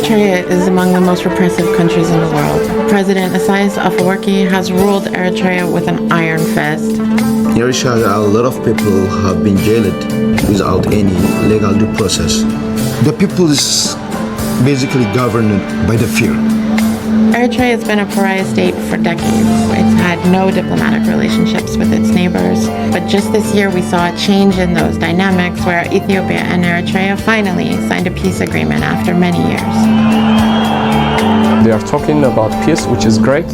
Eritrea is among the most repressive countries in the world. President Isaias Afwerki has ruled Eritrea with an iron fist. In Eritrea, a lot of people have been jailed without any legal due process. The people is basically governed by the fear. Eritrea has been a pariah state for decades. It's had no diplomatic relationships with its neighbors. But just this year we saw a change in those dynamics where Ethiopia and Eritrea finally signed a peace agreement after many years. They are talking about peace, which is great,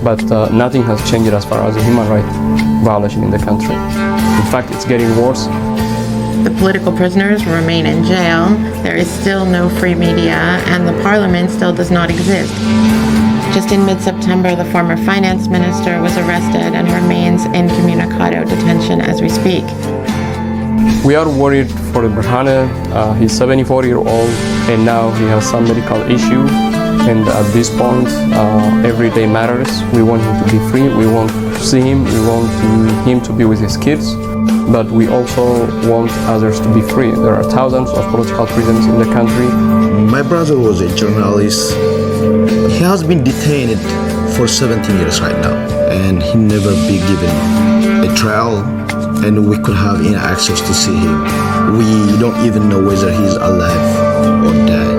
but nothing has changed as far as the human rights violation in the country. In fact, it's getting worse. The political prisoners remain in jail, there is still no free media, and the parliament still does not exist. Just in mid-September, the former finance minister was arrested and remains incommunicado detention as we speak. We are worried for Berhane. He's 74-year-old, and now he has some medical issue. And at this point, every day matters. We want him to be free. We want to see him. We want him to be with his kids. But we also want others to be free. There are thousands of political prisoners in the country. My brother was a journalist. He has been detained for 17 years right now, and he never been given a trial, and we could have any access to see him. We don't even know whether he's alive or dead.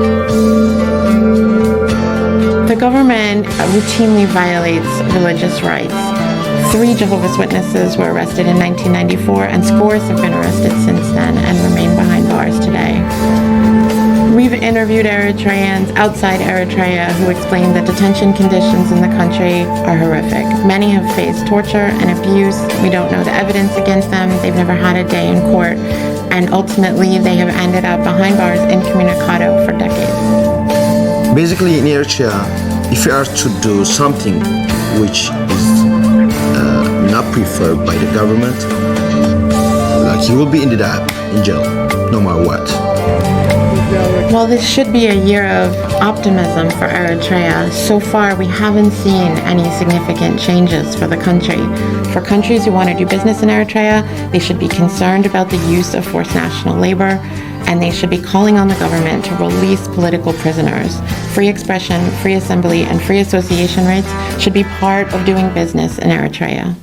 The government routinely violates religious rights. 3 Jehovah's Witnesses were arrested in 1994, and scores have been arrested since then and remain behind bars today. We've interviewed Eritreans outside Eritrea who explain that detention conditions in the country are horrific. Many have faced torture and abuse. We don't know the evidence against them. They've never had a day in court. And ultimately, they have ended up behind bars incommunicado for decades. Basically, in Eritrea, if you are to do something which is not preferred by the government, like you will be ended up in jail, no matter what. While this should be a year of optimism for Eritrea, so far we haven't seen any significant changes for the country. For countries who want to do business in Eritrea, they should be concerned about the use of forced national labor, and they should be calling on the government to release political prisoners. Free expression, free assembly, and free association rights should be part of doing business in Eritrea.